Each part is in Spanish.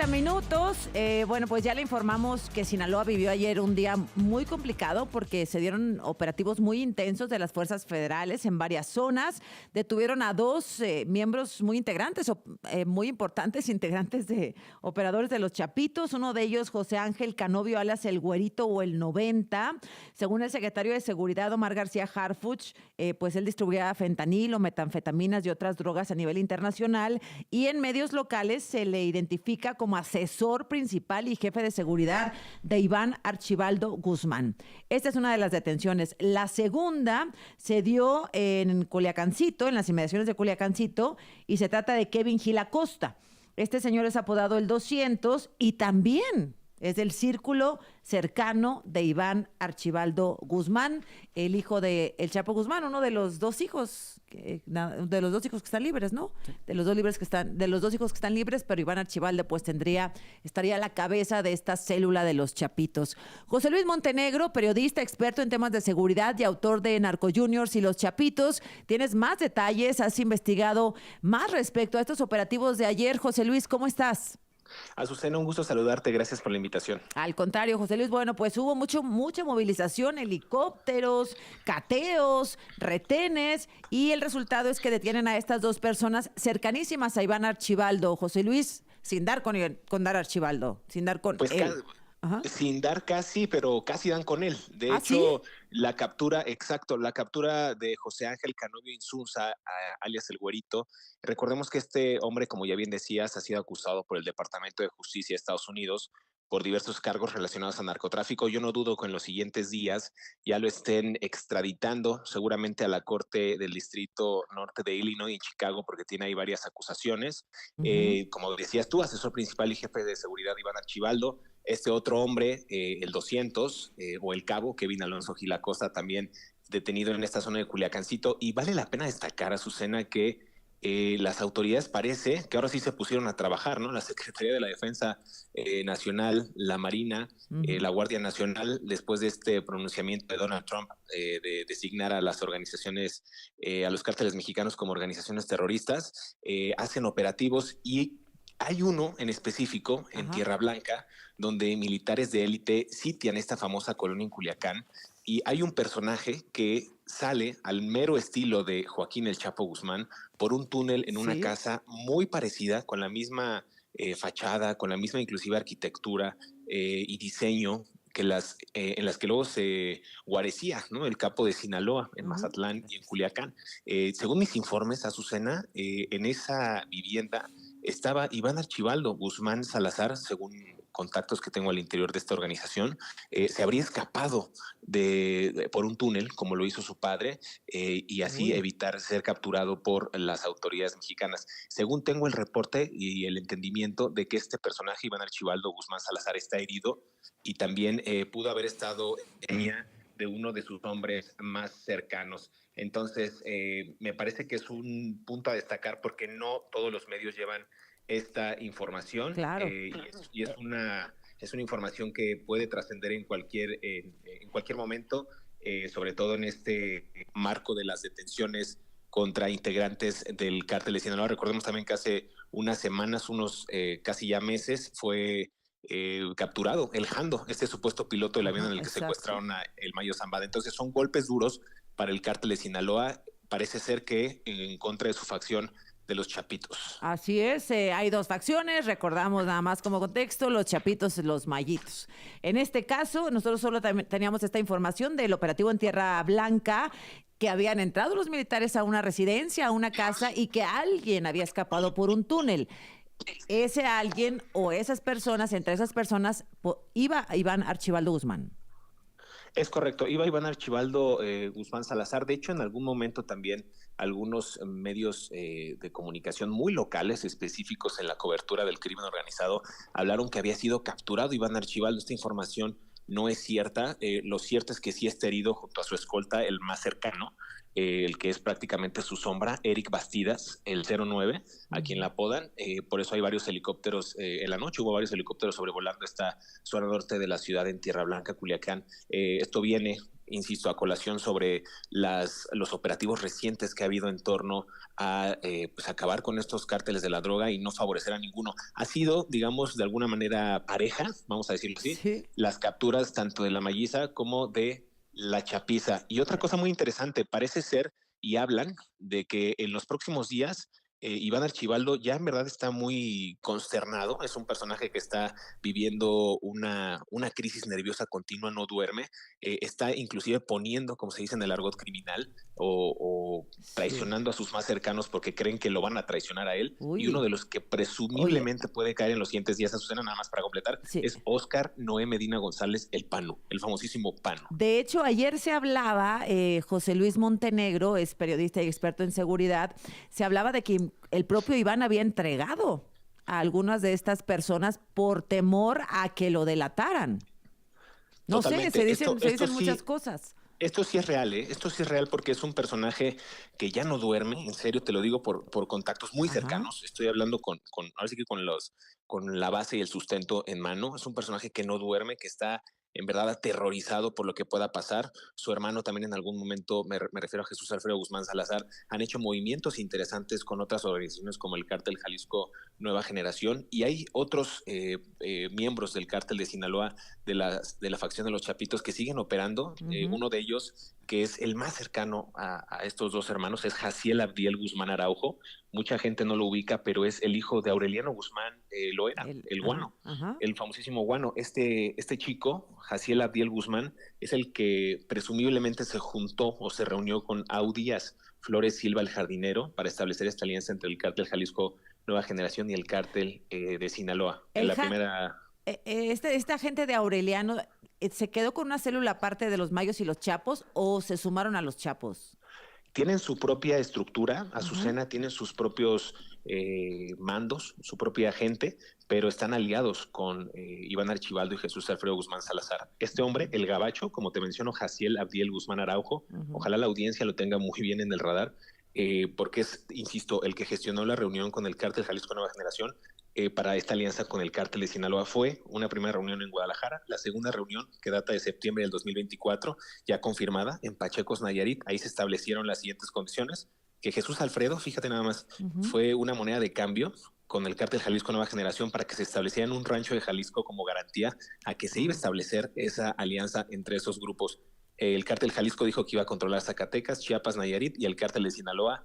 minutos. Bueno, pues ya le informamos que Sinaloa vivió ayer un día muy complicado porque se dieron operativos muy intensos de las fuerzas federales en varias zonas. Detuvieron a dos miembros muy integrantes, muy importantes integrantes de operadores de los Chapitos. Uno de ellos, José Ángel Canovio, alias el Güerito o el 90. Según el secretario de Seguridad, Omar García Harfuch, pues él distribuía fentanilo, metanfetaminas y otras drogas a nivel internacional. Y en medios locales se le identifica como asesor principal y jefe de seguridad de Iván Archibaldo Guzmán. Esta es una de las detenciones. La segunda se dio en Culiacancito, en las inmediaciones de Culiacancito, y se trata de Kevin Gil Acosta. Este señor es apodado el 200 y también es del círculo cercano de Iván Archibaldo Guzmán, el hijo de El Chapo Guzmán, uno de los dos hijos, que están libres, ¿no? Sí. De los dos hijos que están libres, pero Iván Archibaldo pues estaría a la cabeza de esta célula de los Chapitos. José Luis Montenegro, periodista, experto en temas de seguridad y autor de Narco Juniors y Los Chapitos. Tienes más detalles, has investigado más respecto a estos operativos de ayer. José Luis, ¿cómo estás? Azucena, un gusto saludarte, gracias por la invitación. Al contrario, José Luis, bueno, pues hubo mucha movilización, helicópteros, cateos, retenes, y el resultado es que detienen a estas dos personas cercanísimas a Iván Archibaldo. José Luis, sin dar con dar Archibaldo, sin dar con pues él. Sin dar casi, pero casi dan con él. De hecho, ¿sí? la captura de José Ángel Canovio Insunza, alias el Güerito. Recordemos que este hombre, como ya bien decías, ha sido acusado por el Departamento de Justicia de Estados Unidos por diversos cargos relacionados a narcotráfico. Yo no dudo que en los siguientes días ya lo estén extraditando, seguramente a la Corte del Distrito Norte de Illinois en Chicago, porque tiene ahí varias acusaciones. Como decías tú, asesor principal y jefe de seguridad Iván Archibaldo. Este otro hombre, el 200, o el cabo, Kevin Alonso Gil Acosta, también detenido en esta zona de Culiacancito. Y vale la pena destacar, Azucena, que las autoridades parece que ahora sí se pusieron a trabajar, ¿no? La Secretaría de la Defensa Nacional, la Marina, la Guardia Nacional, después de este pronunciamiento de Donald Trump de designar a las organizaciones, a los cárteles mexicanos como organizaciones terroristas, hacen operativos, y hay uno en específico en Tierra Blanca donde militares de élite sitian esta famosa colonia en Culiacán, y hay un personaje que sale al mero estilo de Joaquín El Chapo Guzmán por un túnel en una casa muy parecida, con la misma fachada, con la misma inclusive arquitectura y diseño que en las que luego se guarecía, ¿no? El capo de Sinaloa en Mazatlán y en Culiacán. Según mis informes, Azucena, en esa vivienda estaba Iván Archibaldo Guzmán Salazar, según contactos que tengo al interior de esta organización. Se habría escapado por un túnel, como lo hizo su padre, y así evitar ser capturado por las autoridades mexicanas. Según tengo el reporte y el entendimiento de que este personaje, Iván Archibaldo Guzmán Salazar, está herido, y también pudo haber estado en de uno de sus hombres más cercanos. Entonces, me parece que es un punto a destacar, porque no todos los medios llevan esta información. Claro. Y es una información que puede trascender en cualquier momento, sobre todo en este marco de las detenciones contra integrantes del cártel de Sinaloa. Recordemos también que hace unas semanas, casi ya meses, fue capturado el Jando, este supuesto piloto del avión en el que secuestraron a el Mayo Zambada. Entonces son golpes duros para el cártel de Sinaloa, parece ser que en contra de su facción de los Chapitos. Así es, hay dos facciones, recordamos nada más como contexto, los Chapitos y los Mayitos. En este caso, nosotros solo teníamos esta información del operativo en Tierra Blanca, que habían entrado los militares a una residencia, a una casa, y que alguien había escapado por un túnel. Ese alguien o esas personas, entre esas personas, iba Iván Archibaldo Guzmán. Es correcto, iba Iván Archibaldo Guzmán Salazar. De hecho, en algún momento también algunos medios de comunicación muy locales, específicos en la cobertura del crimen organizado, hablaron que había sido capturado Iván Archibaldo. Esta información no es cierta. Lo cierto es que sí está herido junto a su escolta, el más cercano. el que es prácticamente su sombra, Eric Bastidas, el 09, a quien la apodan. Por eso hay varios helicópteros en la noche, hubo varios helicópteros sobrevolando esta zona norte de la ciudad en Tierra Blanca, Culiacán. Esto viene, insisto, a colación sobre los operativos recientes que ha habido en torno a pues acabar con estos cárteles de la droga y no favorecer a ninguno. Ha sido, digamos, de alguna manera pareja, vamos a decirlo así, Sí. las capturas tanto de la Malliza como de la Chapiza. Y otra cosa muy interesante, parece ser y hablan de que en los próximos días Iván Archibaldo ya en verdad está muy consternado, es un personaje que está viviendo una crisis nerviosa continua, no duerme, está inclusive poniendo, como se dice en el argot criminal, o Sí. traicionando a sus más cercanos porque creen que lo van a traicionar a él, y uno Uy. de los que Oye, presumiblemente puede caer en los siguientes días, Azucena, nada más para completar, sí. es Óscar Noé Medina González, el Pano, el famosísimo Pano. De hecho, ayer se hablaba, José Luis Montenegro, es periodista y experto en seguridad, se hablaba de que el propio Iván había entregado a algunas de estas personas por temor a que lo delataran. No sé, Totalmente. se dicen muchas cosas. Esto sí es real, ¿eh? Esto sí es real porque es un personaje que ya no duerme, en serio, te lo digo por contactos muy Ajá. cercanos. Estoy hablando ahora sí que con la base y el sustento en mano. Es un personaje que no duerme, que está en verdad aterrorizado por lo que pueda pasar. Su hermano también en algún momento, me refiero a Jesús Alfredo Guzmán Salazar, han hecho movimientos interesantes con otras organizaciones como el Cártel Jalisco Nueva Generación, y hay otros miembros del Cártel de Sinaloa de la facción de los Chapitos que siguen operando. Ujú. Uno de ellos, que es el más cercano a estos dos hermanos, es Jaciel Abdiel Guzmán Araujo. Mucha gente no lo ubica, pero es el hijo de Aureliano Guzmán Loera, el Ajá, guano, ajá. el famosísimo guano. Este chico, Jaciel Abdiel Guzmán, es el que presumiblemente se juntó o se reunió con Audías Flores Silva, el jardinero, para establecer esta alianza entre el cártel Jalisco Nueva Generación y el cártel de Sinaloa. En El la ja- primera esta gente de Aureliano, ¿se quedó con una célula aparte de los Mayos y los Chapos o se sumaron a los Chapos? tienen su propia estructura, Ujú. Azucena tiene sus propios mandos, su propia gente, pero están aliados con Iván Archibaldo y Jesús Alfredo Guzmán Salazar. Este hombre, el gabacho, como te menciono, Jaciel Abdiel Guzmán Araujo, Ujú. ojalá la audiencia lo tenga muy bien en el radar, porque es, insisto, el que gestionó la reunión con el cártel Jalisco Nueva Generación para esta alianza con el cártel de Sinaloa. Fue una primera reunión en Guadalajara, la segunda reunión, que data de septiembre del 2024, ya confirmada en Pachecos, Nayarit. Ahí se establecieron las siguientes condiciones: que Jesús Alfredo, fíjate nada más, Ujú. fue una moneda de cambio con el cártel Jalisco Nueva Generación para que se estableciera en un rancho de Jalisco como garantía a que se iba a Ah. establecer esa alianza entre esos grupos. El cártel Jalisco dijo que iba a controlar Zacatecas, Chiapas, Nayarit, y el cártel de Sinaloa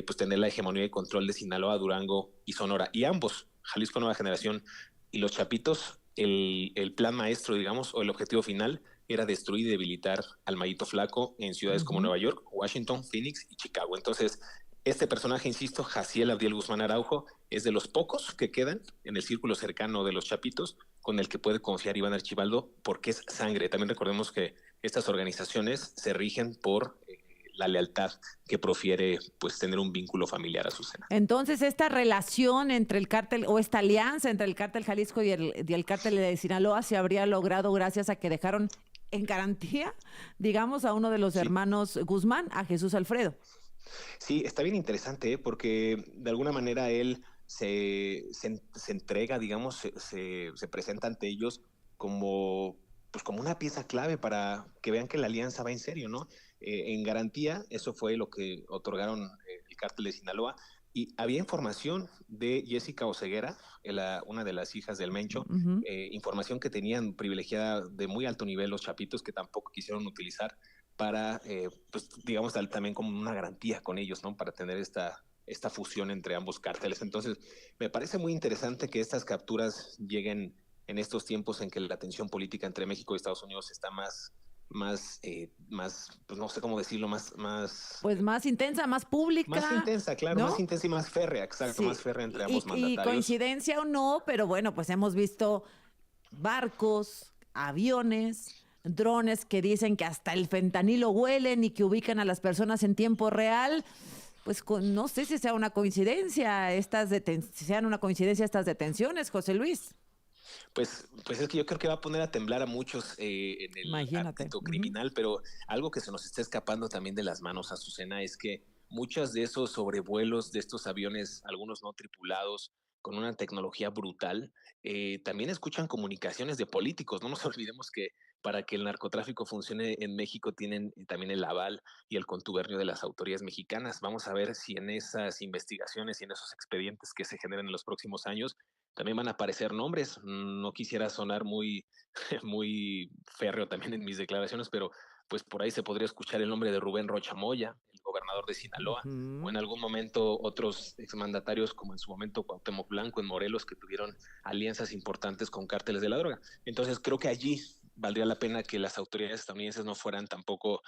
pues tener la hegemonía y control de Sinaloa, Durango y Sonora. Y ambos, Jalisco Nueva Generación y los Chapitos, el plan maestro, digamos, o el objetivo final era destruir y debilitar al Mayito Flaco en ciudades como Ujú. Nueva York, Washington, Phoenix y Chicago. Entonces, este personaje, insisto, Jaciel Abdiel Guzmán Araujo, es de los pocos que quedan en el círculo cercano de los Chapitos con el que puede confiar Iván Archibaldo porque es sangre. También recordemos que estas organizaciones se rigen por la lealtad que profiere pues tener un vínculo familiar a Azucena. Entonces, esta relación entre el cártel o esta alianza entre el cártel Jalisco y el cártel de Sinaloa se habría logrado gracias a que dejaron en garantía, digamos, a uno de los Sí, hermanos Guzmán, a Jesús Alfredo. sí, está bien interesante, porque de alguna manera él se entrega, digamos, se presenta ante ellos como, pues como una pieza clave para que vean que la alianza va en serio, ¿no? En garantía, eso fue lo que otorgaron el cártel de Sinaloa. Y había información de Jessica Oseguera, una de las hijas del Mencho, Ujú. información que tenían privilegiada de muy alto nivel los chapitos que tampoco quisieron utilizar para, pues, digamos, también como una garantía con ellos, ¿no? Para tener esta fusión entre ambos cárteles. Entonces, me parece muy interesante que estas capturas lleguen en estos tiempos en que la tensión política entre México y Estados Unidos está pues no sé cómo decirlo, Pues más intensa, más más pública, intensa, claro, más ¿no? intensa y más férrea, exacto, más Sí, férrea entre y, ambos y mandatarios. coincidencia o no, pero bueno, pues hemos visto barcos, aviones, drones que dicen que hasta el fentanilo huelen y que ubican a las personas en tiempo real. Pues no sé si sea una coincidencia sean una coincidencia estas detenciones, José Luis. Pues es que yo creo que va a poner a temblar a muchos en el Imagínate. ámbito Ujú. criminal, pero algo que se nos está escapando también de las manos, Azucena, es que muchos de esos sobrevuelos de estos aviones, algunos no tripulados, con una tecnología brutal, también escuchan comunicaciones de políticos. No nos olvidemos que para que el narcotráfico funcione en México tienen también el aval y el contubernio de las autoridades mexicanas. Vamos a ver si en esas investigaciones y en esos expedientes que se generen en los próximos años también van a aparecer nombres. No quisiera sonar muy, muy férreo también en mis declaraciones, pero pues por ahí se podría escuchar el nombre de Rubén Rocha Moya, el gobernador de Sinaloa, o en Ujú. algún momento otros exmandatarios, como en su momento Cuauhtémoc Blanco en Morelos, que tuvieron alianzas importantes con cárteles de la droga. Entonces creo que allí valdría la pena que las autoridades estadounidenses no fueran tampoco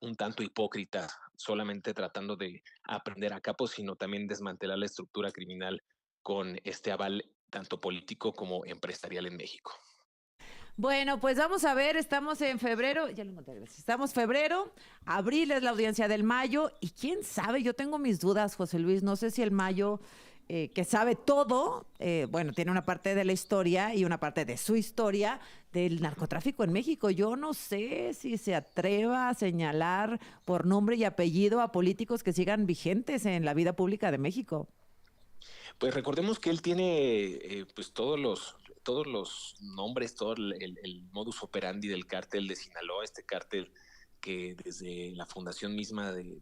un tanto hipócritas, solamente tratando de aprender a capos, sino también desmantelar la estructura criminal con este aval tanto político como empresarial en México. Bueno, pues vamos a ver, estamos en febrero, ya lo encontré, gracias. Estamos febrero, abril es la audiencia del mayo, y quién sabe, yo tengo mis dudas, José Luis, no sé si el mayo, que sabe todo, bueno, tiene una parte de la historia y una parte de su historia del narcotráfico en México. Yo no sé si se atreva a señalar por nombre y apellido a políticos que sigan vigentes en la vida pública de México. Pues recordemos que él tiene pues todos los nombres, todo el modus operandi del cártel de Sinaloa, este cártel que desde la fundación misma del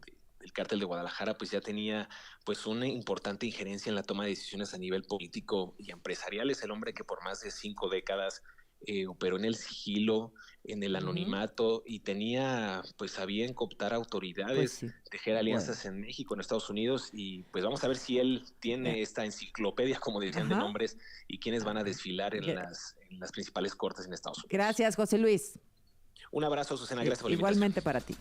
cártel de Guadalajara pues ya tenía pues una importante injerencia en la toma de decisiones a nivel político y empresarial. Es el hombre que por más de 5 décadas operó en el sigilo, en el Ujú. anonimato y tenía pues a bien cooptar Pues autoridades, sí. tejer Bueno. alianzas en México, en Estados Unidos, y pues vamos a ver si él eh, tiene esta enciclopedia, como decían, de ajá. nombres y quiénes van a Ah, desfilar gra- en las principales cortes en Estados Unidos. gracias, José Luis. Un abrazo, Susana, gracias por la invitación. Igualmente para ti.